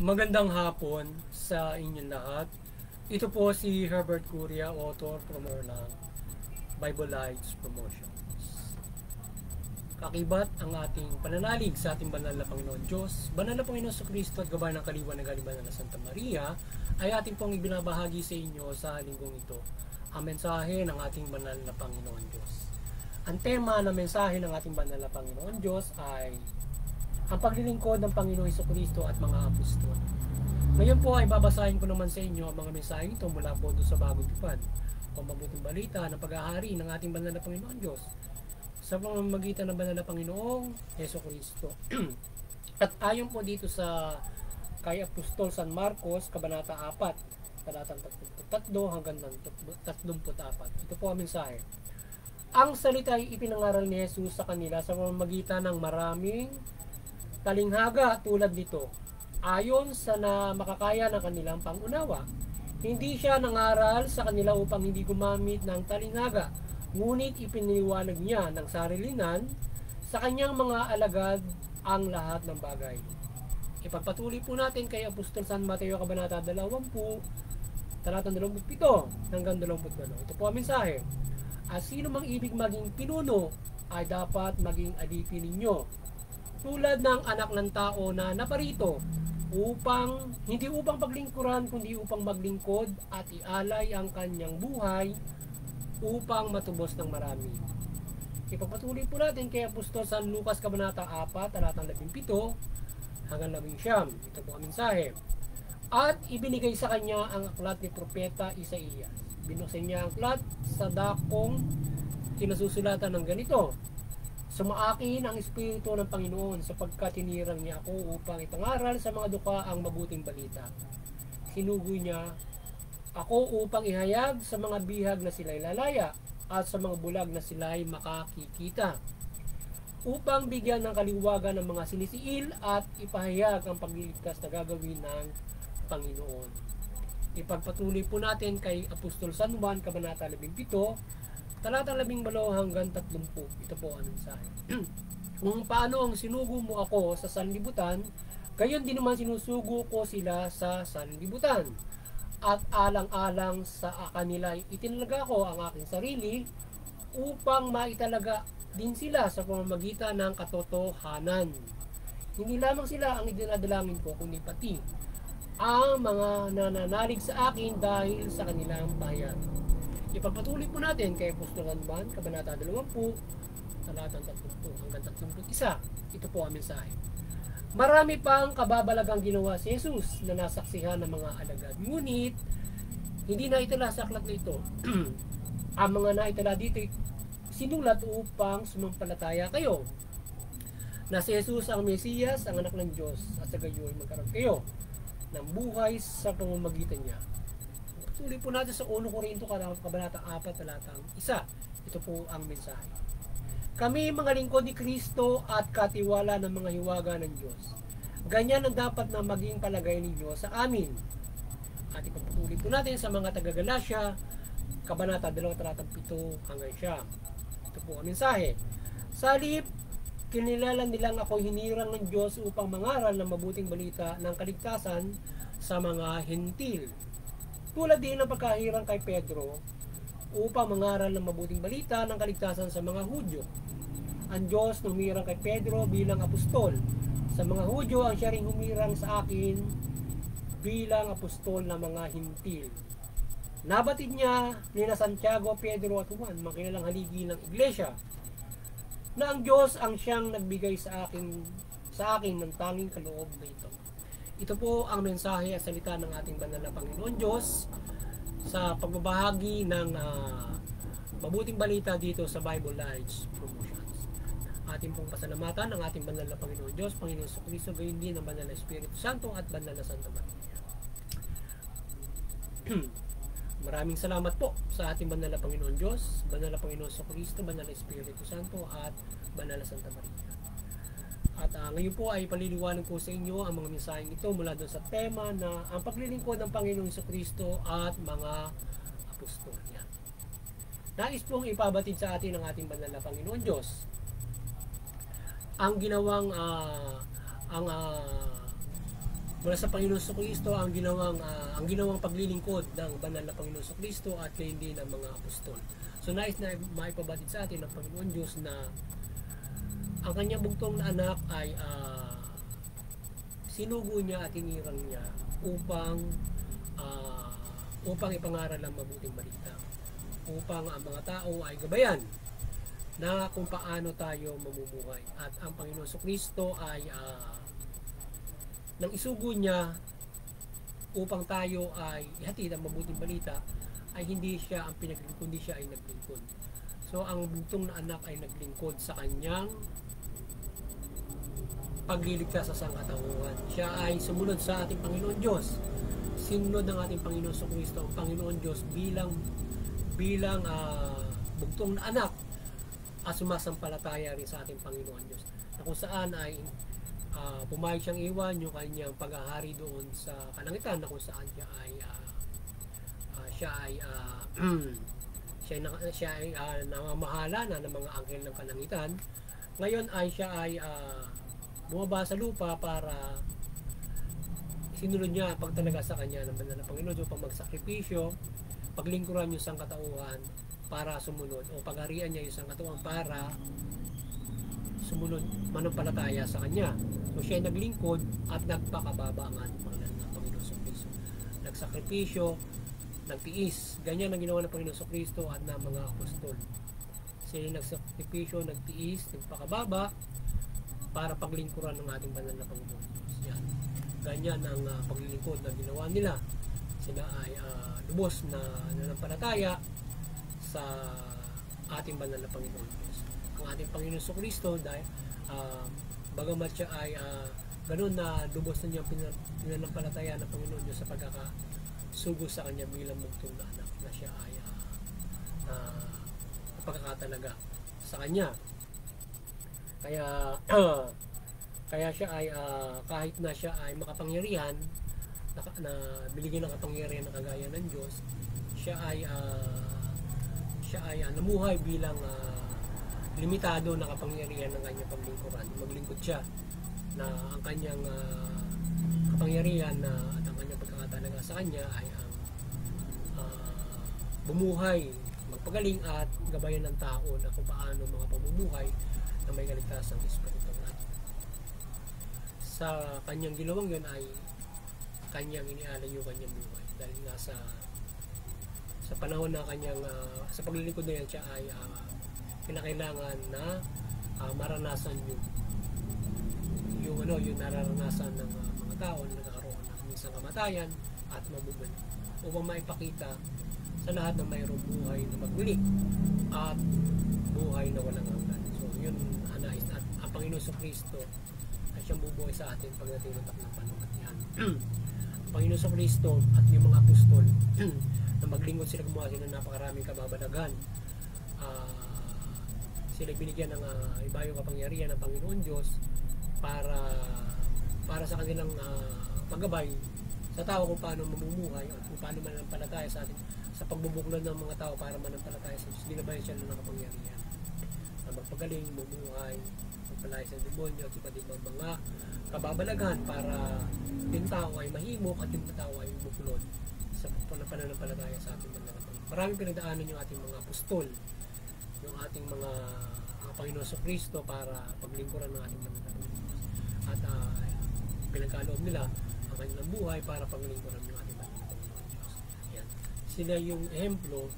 Magandang hapon sa inyong lahat. Ito po si Herbert Curia, author, promoter ng Bible Lights Promotions. Kakibat ang ating pananalig sa ating banal na Panginoon Diyos, banal na Panginoon sa Kristo at gabay ng kaliwan ng galing banal na Santa Maria, ay ating pong ibinabahagi sa inyo sa linggong ito, ang mensahe ng ating banal na Panginoon Diyos. Ang tema ng mensahe ng ating banal na Panginoon Diyos ay ang paglilingkod ng Panginoong Jesucristo at mga apostol. Ngayon po ay babasahin ko naman sa inyo ang mga mensahe ito mula po doon sa Bagong Tipan o mabuting balita ng pag-ahari ng ating banal na Panginoon Diyos sa pamamagitan ng banal na Panginoong Jesucristo. At ayon po dito sa kay Apostol San Marcos, Kabanata 4, talatang 33 hanggang 34. Ito po ang mensahe. Ang salita ay ipinangaral ni Jesus sa kanila sa pamamagitan ng maraming talinghaga tulad nito, ayon sa na makakaya ng kanilang pangunawa. Hindi siya nangaral sa kanila upang hindi gumamit ng talinghaga, ngunit ipiniliwanag niya ng sarilinan sa kanyang mga alagad ang lahat ng bagay. Ipagpatuloy po natin kay Apostol San Mateo, Kabanata 20, talatang 27 hanggang 28. Ito po ang mensahe. At sino mang ibig maging pinuno ay dapat maging alipin ninyo, tulad ng anak ng tao na naparito upang hindi upang paglingkuran kundi upang maglingkod at ialay ang kanyang buhay upang matubos ng marami. Ipagpatuloy po natin kay Apostol San Lucas, Kabanata 4, talatang 17 hanggang 19. Ito po ang mensahe. At ibinigay sa kanya ang aklat ni Propeta Isaías. Binuksan niya ang aklat sa dakong kinasusulatan ng ganito: Sumaakin ang Espiritu ng Panginoon sapagkat hinirang niya ako upang ipangaral sa mga duka ang mabuting balita. Sinugoy niya ako upang ihayag sa mga bihag na sila'y lalaya at sa mga bulag na sila'y makakikita, upang bigyan ng kaliwagan ng mga sinisiil at ipahayag ang pagliligtas na gagawin ng Panginoon. Ipagpatuloy po natin kay Apostol San Juan, Kabanata 17, talatang 18 hanggang 30. Ito po ang mensahe. Kung paano ang sinugo mo ako sa sanlibutan, gayon din naman sinusugo ko sila sa sanlibutan. At alang-alang sa kanila itinalaga ko ang aking sarili upang maitalaga din sila sa pamamagitan ng katotohanan. Hindi lamang sila ang idinadalangin ko, kundi pati ang mga nananalig sa akin dahil sa kanilang bayan. Ipagpatuloy po natin kay Apostol San Juan, Kabanata 20, talatang 30 hanggang 31. Ito po ang mensahe. Marami pang kababalagang ginawa si Jesus na nasaksihan ng mga alagad. Ngunit, hindi na itala sa aklat na ito. Ang mga naitala dito sinulat upang sumampalataya kayo na si Jesus ang Mesiyas, ang anak ng Diyos, at sa gayon magkaroon kayo ng buhay sa pamamagitan niya. Tuloy po natin sa 1 Corinto, Kabanata 4, talatang 1. Ito po ang mensahe. Kami mga lingkod ni Kristo at katiwala ng mga hiwaga ng Diyos. Ganyan ang dapat na maging palagay ninyo sa amin. At ipagpatuloy po natin sa mga taga-Galacia, Kabanata 2, talatang 7 hanggang 9. Ito po ang mensahe. Sa halip, kinilala nilang ako hinirang ng Diyos upang mangaral ng mabuting balita ng kaligtasan sa mga hentil. Tulad din ng pagkahirang kay Pedro upang mangaral ng mabuting balita ng kaligtasan sa mga Hudyo. Ang Diyos na humirang kay Pedro bilang apostol sa mga Hudyo, ang siya ring humirang sa akin bilang apostol ng mga hintil. Nabatid niya nina Santiago, Pedro at Juan, mga kilalang haligi ng iglesia, na ang Diyos ang siyang nagbigay sa akin ng tanging kaloob na ito. Ito po ang mensahe at salita ng ating banal na Panginoon Diyos sa pagbabahagi ng mabuting balita dito sa Bible Lights Promotions. Ating pong pasalamatan ang ating banal na Panginoon Diyos, Panginoon Jesucristo, gayon din ang banal na Espiritu Santo at banal na Santa Maria. Maraming salamat po sa ating banal na Panginoon Diyos, banal na Panginoon Jesucristo, banal na Espiritu Santo at banal na Santa Maria. At ngayon po ay paliliwanag ko sa inyo ang mga mensaheng ito mula doon sa tema na ang paglilingkod ng Panginoong Jesucristo at mga apostol niya. Nais pong ipabatid sa atin ng ating banal na Panginoon Diyos ang ginawang mula sa Panginoon Kristo ang ginawang paglilingkod ng banal na Panginoon Kristo at gayon din ng mga apostol. So nais na maipabatid sa atin ng Panginoon Diyos na ang kanyang bugtong na anak ay sinugo niya at inirang niya upang ipangaral ang mabuting balita, upang ang mga tao ay gabayan na kung paano tayo mamumuhay. At ang Panginoon Kristo ay nang isugo niya upang tayo ay ihatid ang mabuting balita, ay hindi siya ang pinaglingkod, kundi siya ay naglingkod. So ang bugtong na anak ay naglingkod sa kanyang pagliligtas sa sangkatauhan. Siya ay sumunod sa ating Panginoon Diyos. Sinunod ng ating Panginoon Kristo ang Panginoon Diyos bilang bugtong na anak at sumasampalataya rin sa ating Panginoon Diyos. Na kung saan ay pumayag siyang iwan yung kanyang paghahari doon sa kalangitan, na kung saan siya ay namamahala na ng mga anghel ng kalangitan. Ngayon ay siya ay bumaba sa lupa para sinunod niya pagtalaga sa kanya ng banal na Panginoon upang magsakripisyo, paglingkuran yung sangkatauhan para sumunod, o pagharian niya yung sangkatauhan para sumunod, manampalataya sa kanya. So siya ay naglingkod at nagpakababa ang ating banal na Panginoon Kristo. Nagsakripisyo, nagtiis. Ganyan ang ginawa ng Panginoon Kristo at ng mga apostol. Sila nagsakripisyo, nagtiis, nagpakababa para paglingkuran ng ating banal na Panginoon. Yan. Ganyan ang paglilingkod na ginawa nila. Sila ay lubos na nanampalataya sa ating banal na Panginoon Diyos. Ang ating Panginoon Kristo, dahil bagamat siya ay ganun na lubos na niyang pinanampalataya ng Panginoon Diyos sa pagkakasugo sa kanya bilang bugtong na anak, na siya ay pagkakatalaga sa kanya. Kaya siya ay kahit na siya ay makapangyarihan, na binigyan ng kapangyarihan na kagaya ng Diyos, siya ay namuhay bilang limitado na kapangyarihan ng kanyang paglingkuran. Maglingkod siya na ang kanyang kapangyarihan at ang kanyang pagkakatalaga sa kanya ay ang bumuhay, magpagaling at gabayan ng tao na kung paano mga pamumuhay na may kaligtasang espiritu. Sa kanyang ginawang yun ay kanyang inialay yung kanyang buhay, dahil nga sa panahon na kanyang sa paglilingkod na yan, siya ay kinakailangan na maranasan yung nararanasan ng mga tao na nagkakaroon ng minsan kamatayan at mabubalik, upang maipakita sa lahat na mayroong buhay na magmuli at buhay na walang hanggan. So yun anais, at ang Panginoon Kristo ay siyang bubuhay sa atin pagdating ng takdang panahon yan. Ang Panginoon Kristo at yung mga apostol na maglingkod sila, gumawa sila ng napakaraming kababalagan. Sila binigyan ng ibayong kapangyarihan ng Panginoon Diyos para sa kanilang paggabay sa tao kung paano mamumuhay at kung paano manampalataya sa atin, sa pagbubuklod ng mga tao para manampalataya sa Diyos. Binabayan siya ng kapangyarihan na magpagaling, mamuhay, magpalaya sa demonyo at iba't ibang mga kababalaghan para yung tao ay mahimok at yung tao ay buklod sa pananampalataya sa ating mga kapatid. Maraming pinagdaanan yung ating mga apostol, yung ating mga Panginoon Kristo para paglingkuran ng ating mga kapatid. At pinagkaloob nila ang kanilang buhay para paglingkuran ng ating mga Panginoon Diyos. Yan. Sila yung ehemplo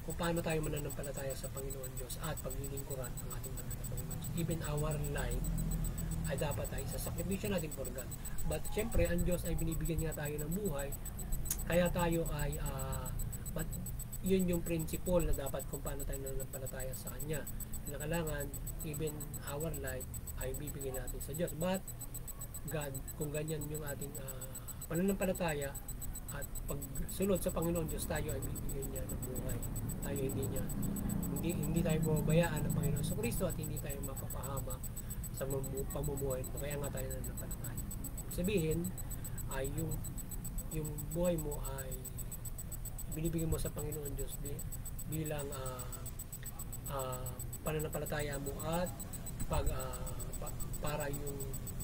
kung paano tayo mananampalataya sa Panginoon Diyos at paglilingkuran ng ating mga Panginoon. Even our life ay dapat ay sasakripisyo natin for God. But syempre, ang Diyos ay binibigyan niya tayo ng buhay, kaya tayo ay but yun yung principle na dapat kung paano tayo nananampalataya sa Kanya. Kailangan even our life ay bibigyan natin sa Diyos. But God, kung ganyan yung ating pananampalataya at pagsunod sa Panginoon Diyos, tayo ay bibigyan niya ng buhay. Tayo hindi tayo bumabayaan ng Panginoon sa Kristo at hindi tayo mapapahama sa pamumuhay. Kaya nga tayo nananampalataya. Sabihin ay yung buhay mo ay binibigyan mo sa Panginoon Diyos bilang pananampalataya mo at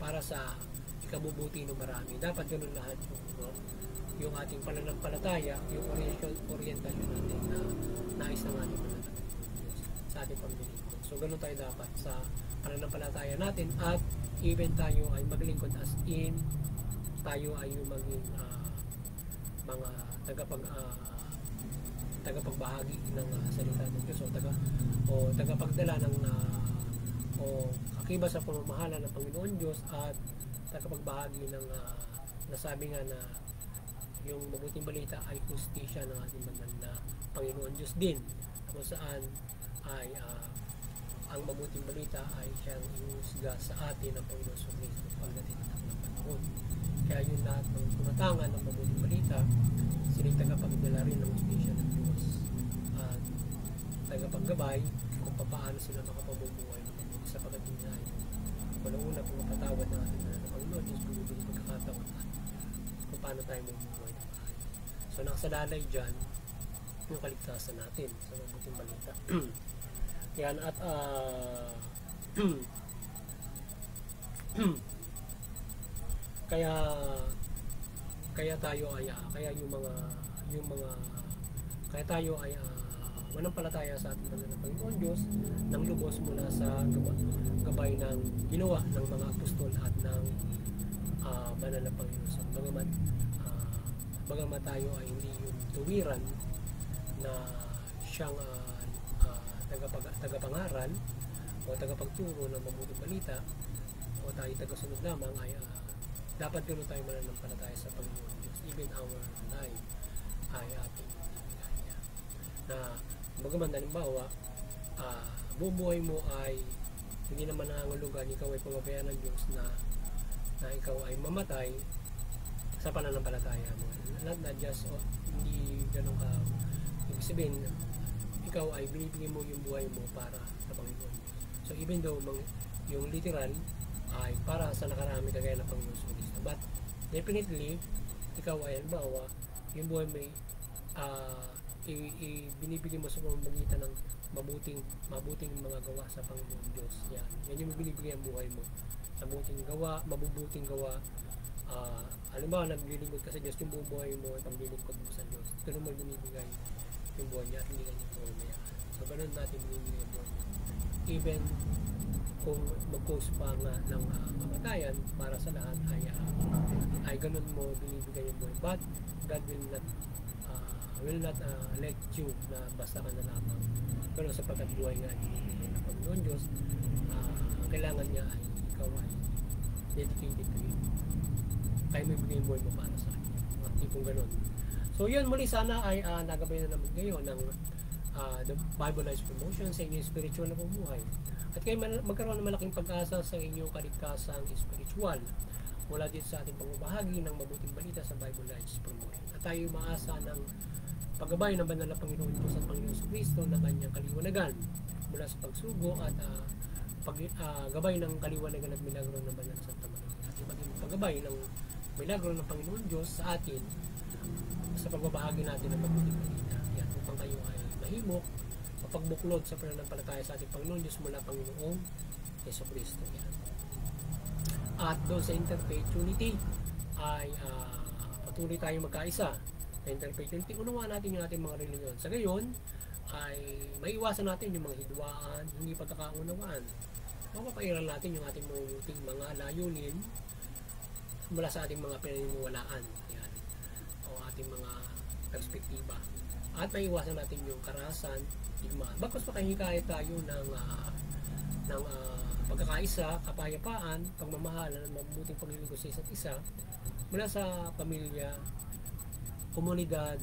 para sa ikabubuti ng marami. Dapat ganun lahat yung ating pananampalataya, yung orientasyon natin na nais ng ating pananampalataya sa ating paglilingkod. So ganun tayo dapat sa pananampalataya natin, at even tayo ay maglingkod as in tayo ay yung maging mga tagapagbahagi ng salita ng Diyos, o tagapagdala ng o kakiba sa pamamahala ng Panginoon Diyos, at tagapagbahagi ng nasabi nga na yung mabuting balita ay hustisya ng ating banal na Panginoon Diyos din, kung saan ay ang mabuting balita ay siyang inuusga sa atin ng Panginoon Kristo pagdating ng panahon. Kaya yung lahat ng tumatangan ng mabuting balita, silang tagapagdala rin ng hustisya ng Diyos at tagapaggabay kung paano sila makapamumuhay ng mabuti sa pagdating una kung mapatawad ng ating Panginoon Diyos, bumibili pagkakataon at kung paano tayo mamumuhay ng maayos. So nakasalalay dyan yung kaligtasan natin sa mabuting balita. Yan, at kaya tayo ay kaya tayo ay manampalataya sa ating banal na Panginoon Diyos ng lubos mula sa gabay ng ginawa ng mga apostol at ng banal na Panginoon. So, bagamat tayo ay hindi yung tuwiran na siyang tagapangaral o tagapagturo ng mabuting balita, o tayo tagasunod lamang, ay dapat ganoon tayo mananampalataya sa Panginoon Diyos. Even our life ay ating binigay niya. Na bagaman halimbawa, bubuhay mo ay hindi naman nangangulugan, ikaw ay pamabayaan ng Diyos na ikaw ay mamatay sa pananampalataya mo. Not just, hindi ganun ka, ibig sabihin, ikaw ay binibigay mo yung buhay mo para sa Panginoon. So even though yung literal ay para sa nakarami kagaya ng Panginoon Kristo, but definitely ikaw ay halimbawa yung buhay may binibigay mo sa pamamagitan ng mabuting mga gawa sa Panginoon Diyos. Yan yung binibigay ang buhay mo sa mabubuting gawa. Halimbawa naglilingkod ka sa Diyos, yung buhay mo ay paglilingkod mo sa Diyos. Ito naman binibigay yung buhay niya at hindi kanya pamamayaan. So ganun natin binibigay yung buhay niya. Even kung mag-cause pa nga ng kamatayan para sa lahat, ay ganun mo binibigay yung buhay. But God will not let you na basta ka na lamang. Ganun sapagkat buhay nga binibigay ng Panginoon Diyos. Kailangan niya ay ikaw ay dedicated to Him. Kaya may bigay yung buhay mo para sa kanya. Tipong ganun. So yun, muli sana ay nagabayan na naman kayo ng the Bible Lives Promotion sa inyong spiritual na pamumuhay. At kayo magkaroon ng malaking pag-asa sa inyong kaligtasang spiritual mula dito sa ating pagbabahagi ng mabuting balita sa Bible Lives Promotion. At tayo maasa ng paggabay ng banal na Panginoon Diyos at Panginoon Kristo na kanyang kaliwanagan mula sa pagsugo at paggabay ng kaliwanagan at milagro ng banal na Santa Maria. At maging paggabay ng milagro ng Panginoon Diyos sa atin sa pagbabahagi natin ng mabuting balita. Yan, upang kayo ay mahimok, mapagbuklod sa pananampalataya sa ating Panginoon Diyos mula Panginoong Yeso Kristo. Yan. At doon sa Interfaith Unity ay patuloy tayong magkaisa. Sa Interfaith Unity, unawa natin yung ating mga religion. Sa gayon, ay maiwasan natin yung mga hidwaan, hindi pagkakaunawaan. Mapapairal natin yung ating mga layunin mula sa ating mga pinaniniwalaan. Yan. O ating mga perspektiba. At maiwasan natin yung karahasan, digmaan. Bagkus makahikayat tayo ng pagkakaisa, kapayapaan, pagmamahalan, mabuting paglilingkod sa isa't isa mula sa pamilya, komunidad,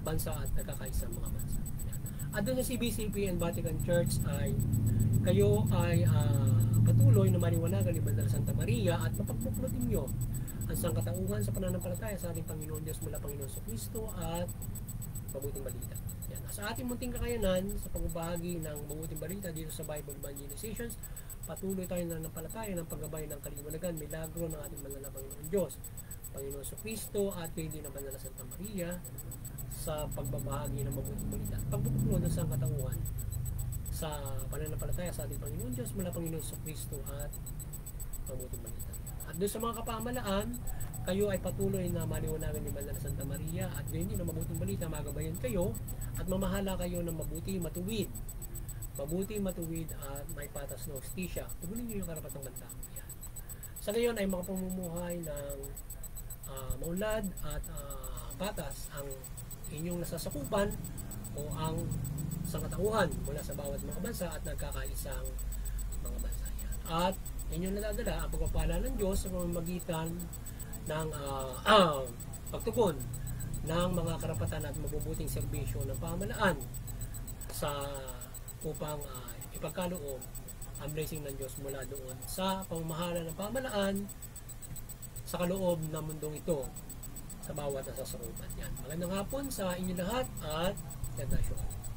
bansa at nagkakaisa mga bansa. Yan. At doon sa CBCP and Vatican Church ay kayo ay patuloy na maliwanagan ni Banal Santa Maria at mapagbuklod ninyo ang sangkatauhan sa pananampalataya sa ating Panginoon Diyos mula Panginoon sa Kristo at mabuting balita. Yan. Sa ating munting kakayanan sa pagbabahagi ng mabuting balita dito sa Bible Evangelizations, patuloy tayo na nampalataya ng paggabay ng kaliwanagan, milagro ng ating banal na Panginoon Diyos, Panginoon sa Kristo at kayo din ang Banal na Santa Maria sa pagbabahagi ng mabuting balita. Pagbuklod ng sangkatauhan sa pananampalataya sa ating Panginoon Diyos mula Panginoon sa Kristo at mabuting balita. At doon sa mga kapamalaan, kayo ay patuloy na maliwanagan ni Banal na Santa Maria at gayon din ang mabuting balita, magabayan kayo at mamahala kayo ng mabuti, matuwid. Mabuti, matuwid at may patas na hustisya. Tugunin niyo yung karapatang banta. Yan. Sa gayon ay makapamumuhay ng maunlad at patas ang inyong nasasakupan o ang sangkatauhan mula sa bawat mga bansa at nagkakaisang mga bansa. Yan. At inyong nadadala ang pagpapala ng Diyos sa pamamagitan ng pagtugon ng mga karapatan at mabubuting serbisyo ng pamahalaan upang ipagkaloob ang blessing ng Diyos mula doon sa pamamahala ng pamahalaan sa kaloob ng mundong ito sa bawat nasasakupan. Yan. Magandang hapon sa inyo lahat at God bless you.